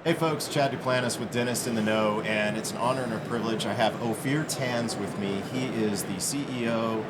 Hey folks, Chad Duplantis with Dentist in the Know, and it's an honor and a privilege. I have Ophir Tanz with me. He is the CEO,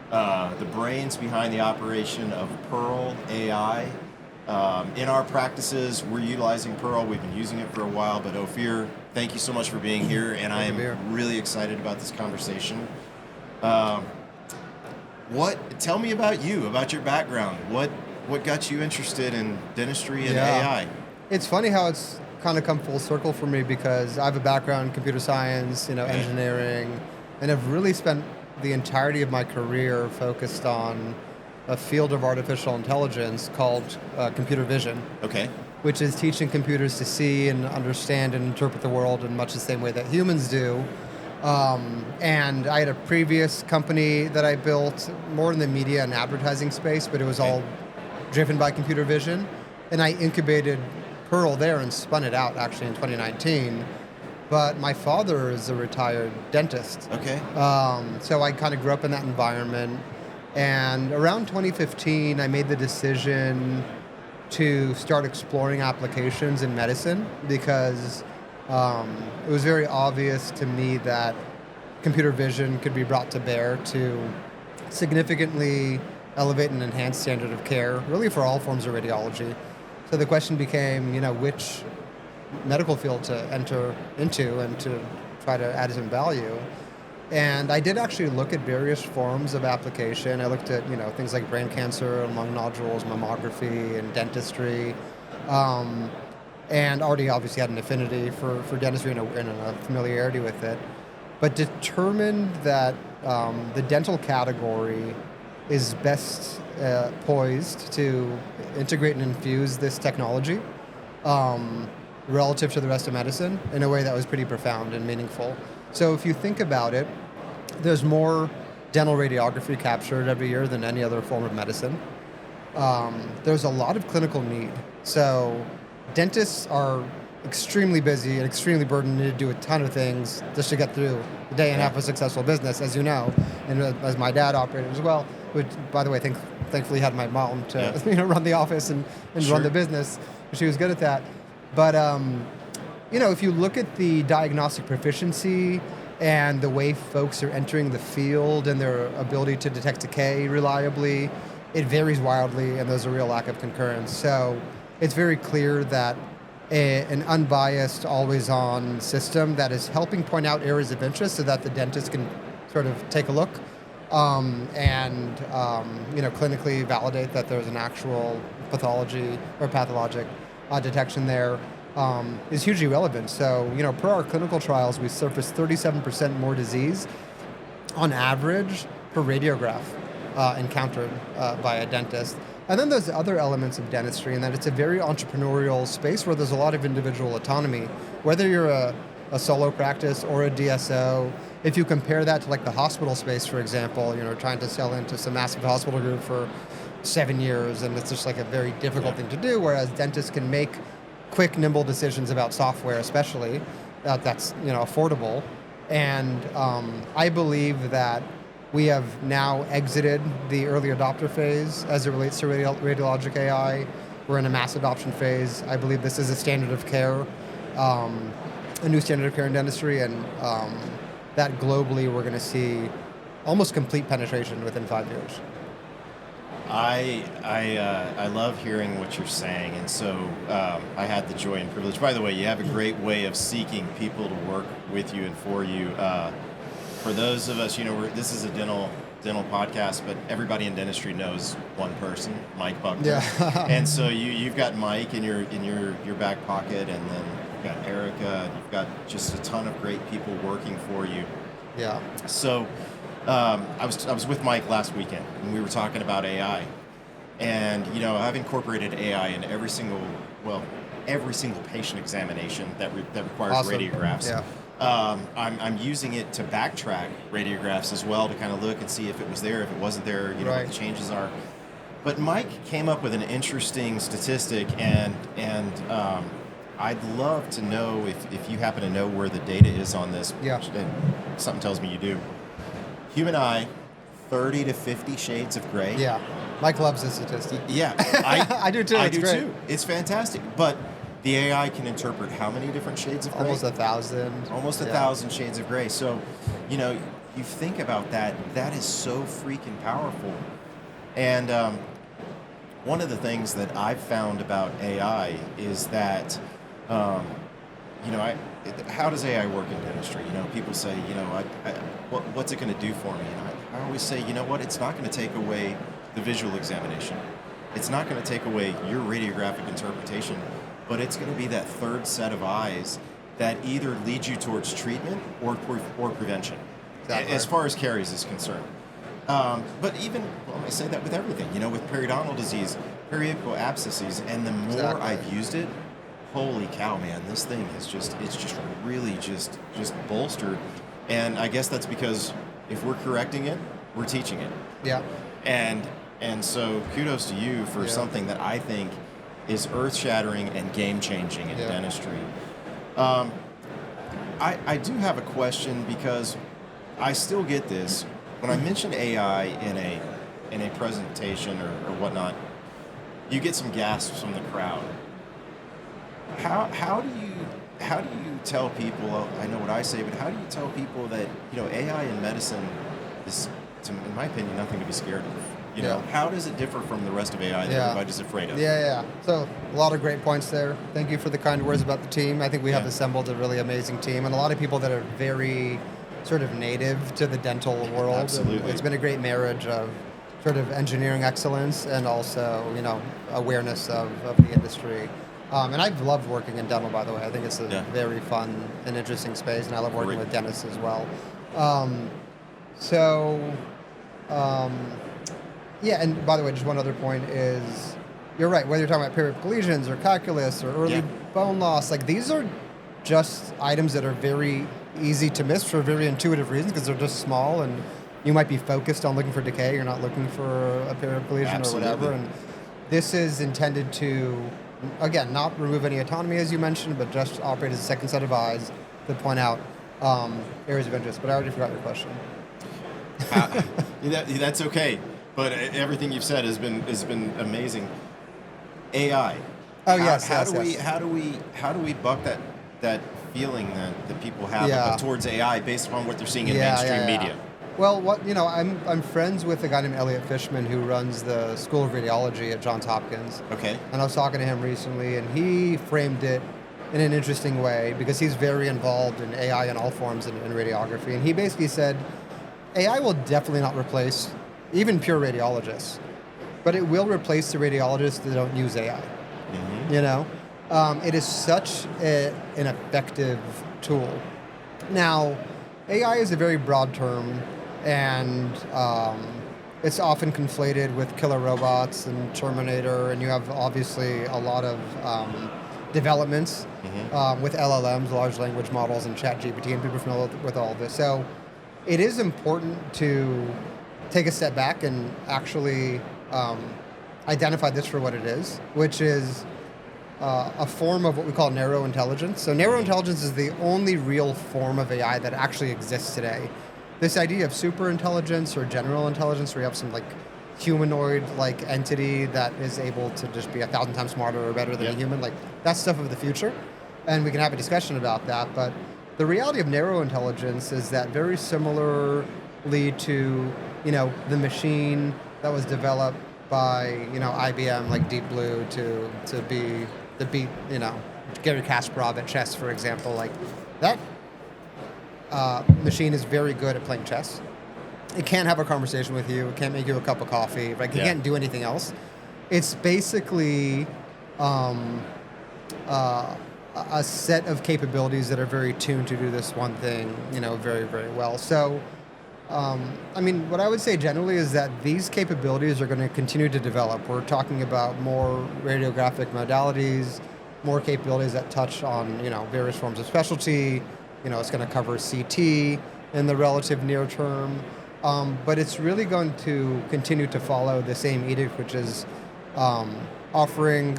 the brains behind the operation of Pearl AI. In our practices, we're utilizing Pearl. We've been using it for a while, but Ophir, thank you so much for being here, and I am really excited about this conversation. Tell me about you, about your background. What got you interested in dentistry and AI? It's funny how it's kind of come full circle for me because I have a background in computer science, engineering, and I've really spent the entirety of my career focused on a field of artificial intelligence called computer vision. Okay. Which is teaching computers to see and understand and interpret the world in much the same way that humans do. And I had a previous company that I built more in the media and advertising space, but it was all driven by computer vision. And I incubated Pearl there and spun it out actually in 2019. But my father is a retired dentist. Okay. So I kind of grew up in that environment. And around 2015, I made the decision to start exploring applications in medicine because it was very obvious to me that computer vision could be brought to bear to significantly elevate and enhance standard of care, really for all forms of radiology. So the question became, which medical field to enter into and to try to add some value. And I did actually look at various forms of application. I looked at, things like brain cancer, lung nodules, mammography, and dentistry. And already obviously had an affinity for dentistry and a familiarity with it. But determined that the dental category is best poised to integrate and infuse this technology relative to the rest of medicine in a way that was pretty profound and meaningful. So if you think about it, there's more dental radiography captured every year than any other form of medicine. There's a lot of clinical need. So dentists are extremely busy and extremely burdened to do a ton of things just to get through the day and have a successful business, as you know, and as my dad operated as well, which, by the way, thankfully had my mom to run the office and run the business. She was good at that. But, if you look at the diagnostic proficiency and the way folks are entering the field and their ability to detect decay reliably, it varies wildly, and there's a real lack of concurrence. So it's very clear that an unbiased, always-on system that is helping point out areas of interest so that the dentist can sort of take a look and clinically validate that there's an actual pathology or pathologic detection there is hugely relevant. So, per our clinical trials, we surfaced 37% more disease on average per radiograph encountered by a dentist. And then there's other elements of dentistry in that it's a very entrepreneurial space where there's a lot of individual autonomy. Whether you're a solo practice or a DSO, if you compare that to like the hospital space, for example, trying to sell into some massive hospital group for 7 years, and it's just like a very difficult thing to do, whereas dentists can make quick, nimble decisions about software, especially, that's affordable. And I believe that we have now exited the early adopter phase as it relates to radiologic AI. We're in a mass adoption phase. I believe this is a standard of care, a new standard of care in dentistry, and that globally we're going to see almost complete penetration within 5 years. I love hearing what you're saying, and so I had the joy and privilege. By the way, you have a great way of seeking people to work with you and for you. For those of us, this is a dental podcast, but everybody in dentistry knows one person, Mike Buckner. Yeah. And so you've got Mike in your back pocket, and then you've got Erica. You've got just a ton of great people working for you. Yeah. So I was with Mike last weekend, and we were talking about AI, and I've incorporated AI in every single patient examination that requires radiographs. Yeah. I'm using it to backtrack radiographs as well to kind of look and see if it was there, if it wasn't there, what the changes are. But Mike came up with an interesting statistic, and I'd love to know if you happen to know where the data is on this. Yeah. And something tells me you do. Human eye, 30 to 50 shades of gray. Yeah. Mike loves this statistic. Yeah. I do too. I do too. It's fantastic. But the AI can interpret how many different shades of gray? Almost 1,000. Almost a Yeah. 1,000 shades of gray. So, you think about that. That is so freaking powerful. And one of the things that I've found about AI is that, um, how does AI work in dentistry? People say, what's it going to do for me? And I always say, you know what? It's not going to take away the visual examination. It's not going to take away your radiographic interpretation, but it's going to be that third set of eyes that either leads you towards treatment or prevention, Exactly. as far as caries is concerned. But even, I say that with everything, with periodontal disease, periapical abscesses, and the more Exactly. I've used it, holy cow, man, this thing is it's just really just bolstered. And I guess that's because if we're correcting it, we're teaching it. Yeah. And so kudos to you for Yeah. something that I think is earth-shattering and game-changing in Yeah. dentistry. I do have a question because I still get this. When I mention AI in a presentation or whatnot, you get some gasps from the crowd. How do you tell people? I know what I say, but how do you tell people that AI in medicine is, in my opinion, nothing to be scared of? Yeah. How does it differ from the rest of AI that Yeah. everybody's afraid of? Yeah. So a lot of great points there. Thank you for the kind words about the team. I think we have Yeah. assembled a really amazing team and a lot of people that are very sort of native to the dental world. Absolutely. And it's been a great marriage of sort of engineering excellence and also, awareness of the industry. And I've loved working in dental, by the way. I think it's a Yeah. very fun and interesting space, and I love working Great. with dentists as well. So, yeah, and by the way, just one other point is, you're right, whether you're talking about periapical lesions or calculus or early Yeah. bone loss, like these are just items that are very easy to miss for very intuitive reasons because they're just small and you might be focused on looking for decay, you're not looking for a periapical lesion Absolutely. or whatever. And this is intended to, again, not remove any autonomy as you mentioned, but just operate as a second set of eyes to point out areas of interest. But I already forgot your question. That's okay. But everything you've said has been amazing. AI. Oh, yes, How yes, do yes. how do we buck that feeling that people have Yeah. towards AI based upon what they're seeing in mainstream media? Well, I'm friends with a guy named Elliot Fishman who runs the School of Radiology at Johns Hopkins. Okay. And I was talking to him recently, and he framed it in an interesting way because he's very involved in AI in all forms in radiography. And he basically said, AI will definitely not replace even pure radiologists, but it will replace the radiologists that don't use AI. Mm-hmm. It is such an effective tool. Now, AI is a very broad term, and it's often conflated with killer robots and Terminator, and you have obviously a lot of developments with LLMs, large language models, and ChatGPT, and people are familiar with all of this. So it is important to take a step back and actually identify this for what it is, which is a form of what we call narrow intelligence. So narrow intelligence is the only real form of AI that actually exists today. This idea of super intelligence or general intelligence, where you have some humanoid entity that is able to just be 1,000 times smarter or better than a human, that's stuff of the future. And we can have a discussion about that. But the reality of narrow intelligence is that very similarly to, the machine that was developed by, IBM, like Deep Blue, to be the beat, Gary Kasparov at chess, for example. That machine is very good at playing chess. It can't have a conversation with you. It can't make you a cup of coffee. It can't do anything else. It's basically a set of capabilities that are very tuned to do this one thing, very, very well. So, what I would say generally is that these capabilities are going to continue to develop. We're talking about more radiographic modalities, more capabilities that touch on, various forms of specialty. It's going to cover CT in the relative near term. But it's really going to continue to follow the same edict, which is offering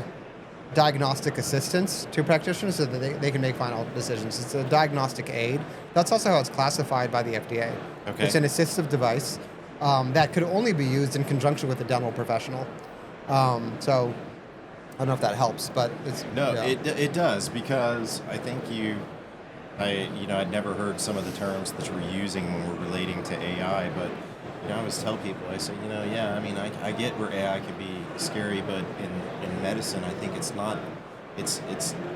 diagnostic assistance to practitioners so that they can make final decisions. It's a diagnostic aid. That's also how it's classified by the FDA. Okay. It's an assistive device that could only be used in conjunction with a dental professional. So I don't know if that helps, but it's No, yeah. it does, because I think I'd never heard some of the terms that you were using when we're relating to AI, but I always tell people, I say, yeah, I mean, I get where AI can be scary, but in medicine, I think it's not. It's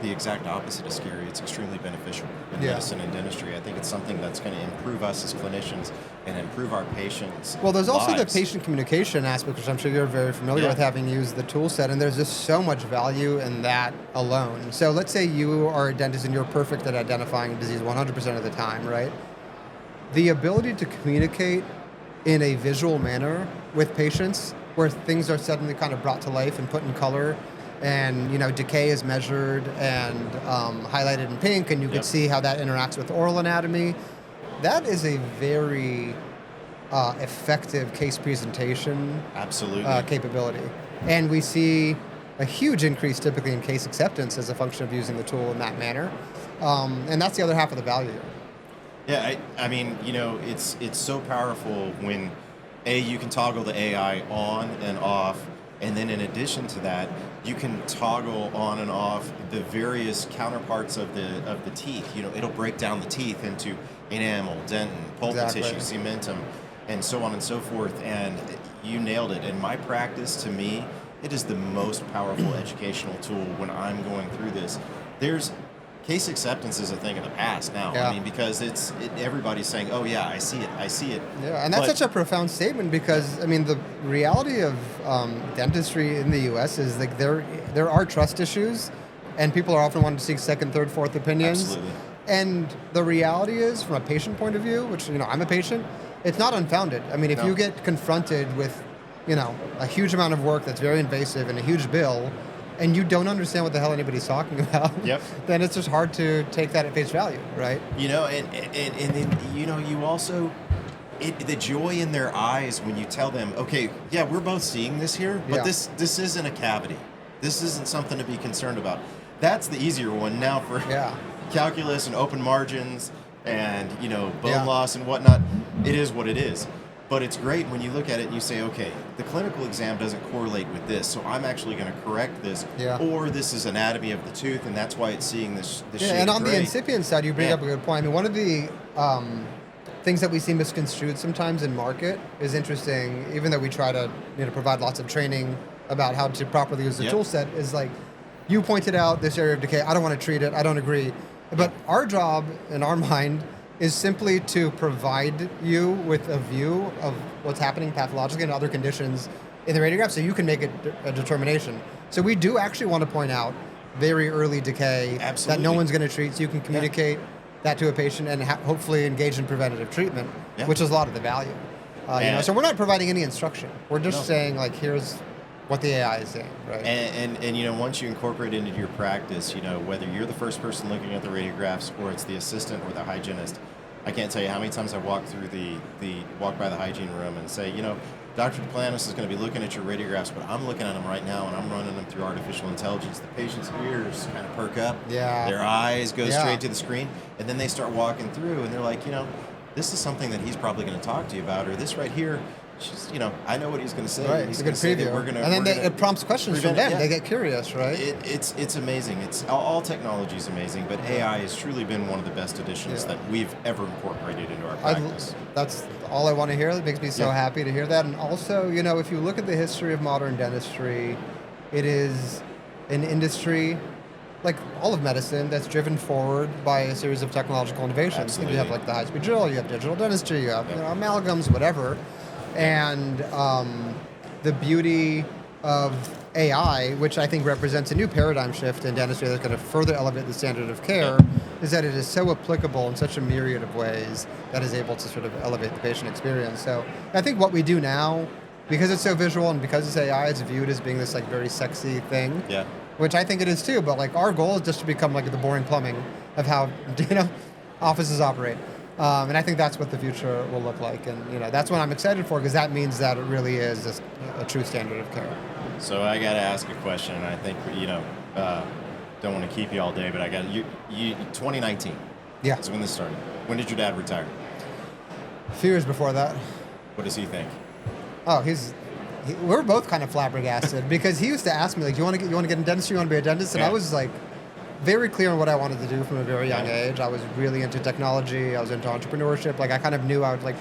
the exact opposite of scary. It's extremely beneficial in Yeah. medicine and dentistry. I think it's something that's going to improve us as clinicians and improve our patients' Well, there's also the lives. patient communication aspect, which I'm sure you're very familiar Yeah. with, having used the tool set, and there's just so much value in that alone. So let's say you are a dentist and you're perfect at identifying disease 100% of the time, right? The ability to communicate in a visual manner with patients, where things are suddenly kind of brought to life and put in color, and decay is measured and highlighted in pink, and you Yep. could see how that interacts with oral anatomy. That is a very effective case presentation Absolutely. capability. And we see a huge increase typically in case acceptance as a function of using the tool in that manner. And that's the other half of the value. Yeah, I mean, it's so powerful when you can toggle the AI on and off, and then in addition to that, you can toggle on and off the various counterparts of the teeth. It'll break down the teeth into enamel, dentin, pulpal Exactly. tissue, cementum, and so on and so forth. And you nailed it. In my practice, to me, it is the most powerful educational tool when I'm going through this. There's Case acceptance is a thing of the past now. Yeah. I mean, because everybody's saying, "Oh yeah, I see it." Yeah, and that's But- such a profound statement, because I mean the reality of dentistry in the U.S. is like there are trust issues, and people are often wanting to seek second, third, fourth opinions. Absolutely. And the reality is, from a patient point of view, which I'm a patient, it's not unfounded. I mean, if No. you get confronted with a huge amount of work that's very invasive and a huge bill, and you don't understand what the hell anybody's talking about, Yep. then it's just hard to take that at face value, right? And then you also the joy in their eyes when you tell them, okay, yeah, we're both seeing this here, but Yeah. this isn't a cavity. This isn't something to be concerned about. That's the easier one. Now for Yeah. calculus and open margins and bone Yeah. loss and whatnot, it is what it is. But it's great when you look at it and you say, okay, the clinical exam doesn't correlate with this, so I'm actually going to correct this. Yeah. Or this is anatomy of the tooth, and that's why it's seeing this Yeah, shade and of on the gray. incipient side, you bring Yeah. up a good point. I mean, one of the things that we see misconstrued sometimes in market is interesting, even though we try to provide lots of training about how to properly use the Yep. tool set, is like you pointed out this area of decay. I don't want to treat it. I don't agree. But our job in our mind is simply to provide you with a view of what's happening pathologically and other conditions in the radiograph, so you can make a determination. So we do actually want to point out very early decay that no Absolutely. one's going to treat, so you can communicate that to a patient and hopefully engage in preventative treatment, Yeah. which is a lot of the value. And- So we're not providing any instruction. We're just No. saying, like, here's what the AI is saying, right? And once you incorporate it into your practice, whether you're the first person looking at the radiographs or it's the assistant or the hygienist, I can't tell you how many times I walk through walk by the hygiene room and say, Dr. Duplantis is going to be looking at your radiographs, but I'm looking at them right now and I'm running them through artificial intelligence. The patient's ears kind of perk up, Yeah. their eyes go Yeah. straight to the screen, and then they start walking through and they're like, this is something that he's probably going to talk to you about, or this right here. Just, I know what he's going to say. Right, He's it's a gonna good say that preview. we're gonna, and then we're gonna it prompts questions from prevent them. it. Yeah. They get curious, right? It's amazing. It's all technology is amazing, but AI has truly been one of the best additions Yeah. that we've ever incorporated into our I- practice. That's all I want to hear. It makes me so Yeah. happy to hear that. And also, if you look at the history of modern dentistry, it is an industry, like all of medicine, that's driven forward by a series of technological innovations. You have Absolutely. like the high-speed drill, you have digital dentistry, you have amalgams, whatever. And the beauty of AI, which I think represents a new paradigm shift in dentistry that's going to further elevate the standard of care, is that it is so applicable in such a myriad of ways that is able to sort of elevate the patient experience. So I think what we do now, because it's so visual and because it's AI, it's viewed as being this like very sexy thing, Yeah. which I think it is too. But like our goal is just to become like the boring plumbing of how offices operate. And I think that's what the future will look like. And that's what I'm excited for, because that means that it really is just a true standard of care. So I got to ask a question, and I think don't want to keep you all day, but I got you. 2019. Yeah. Is when this started. When did your dad retire? A few years before that. What does he think? Oh, he's we're both kind of flabbergasted because he used to ask me, like, you want to get in dentistry, you want to be a dentist? And I was like very clear on what I wanted to do from a very young age. I was really into technology. I was into entrepreneurship. Like, I kind of knew I would like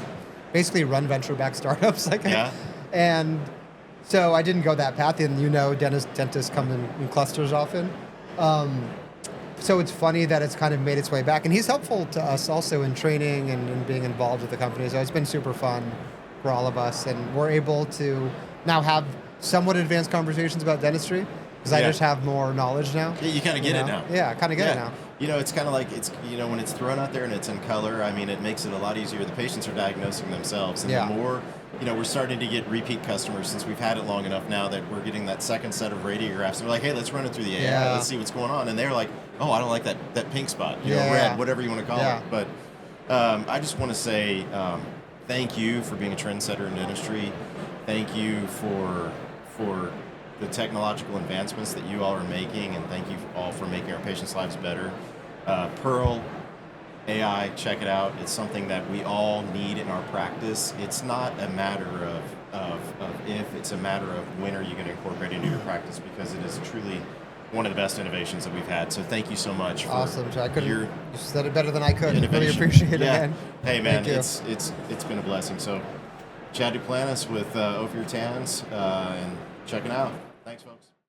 basically run venture-backed startups. And so I didn't go that path. And dentists come in clusters often. So it's funny that it's kind of made its way back. And he's helpful to us also in training and being involved with the company. So it's been super fun for all of us. And we're able to now have somewhat advanced conversations about dentistry because I just have more knowledge now. Yeah, you kind of get it now. Yeah, I kind of get it now. It's kind of like, when it's thrown out there and it's in color, I mean, it makes it a lot easier. The patients are diagnosing themselves. And the more, we're starting to get repeat customers since we've had it long enough now that we're getting that second set of radiographs. They're like, hey, let's run it through the AI. Let's see what's going on. And they're like, oh, I don't like that pink spot, red, whatever you want to call it. But I just want to say thank you for being a trendsetter in dentistry. Thank you for the technological advancements that you all are making, and thank you all for making our patients' lives better. Pearl AI, check it out. It's something that we all need in our practice. It's not a matter of if, it's a matter of when are you going to incorporate it into your practice, because it is truly one of the best innovations that we've had. So thank you so much. Awesome. You said it better than I could. I really appreciate it, man. Hey, man, it's been a blessing. So Chad Duplantis with Ophir Tanz, and check it out.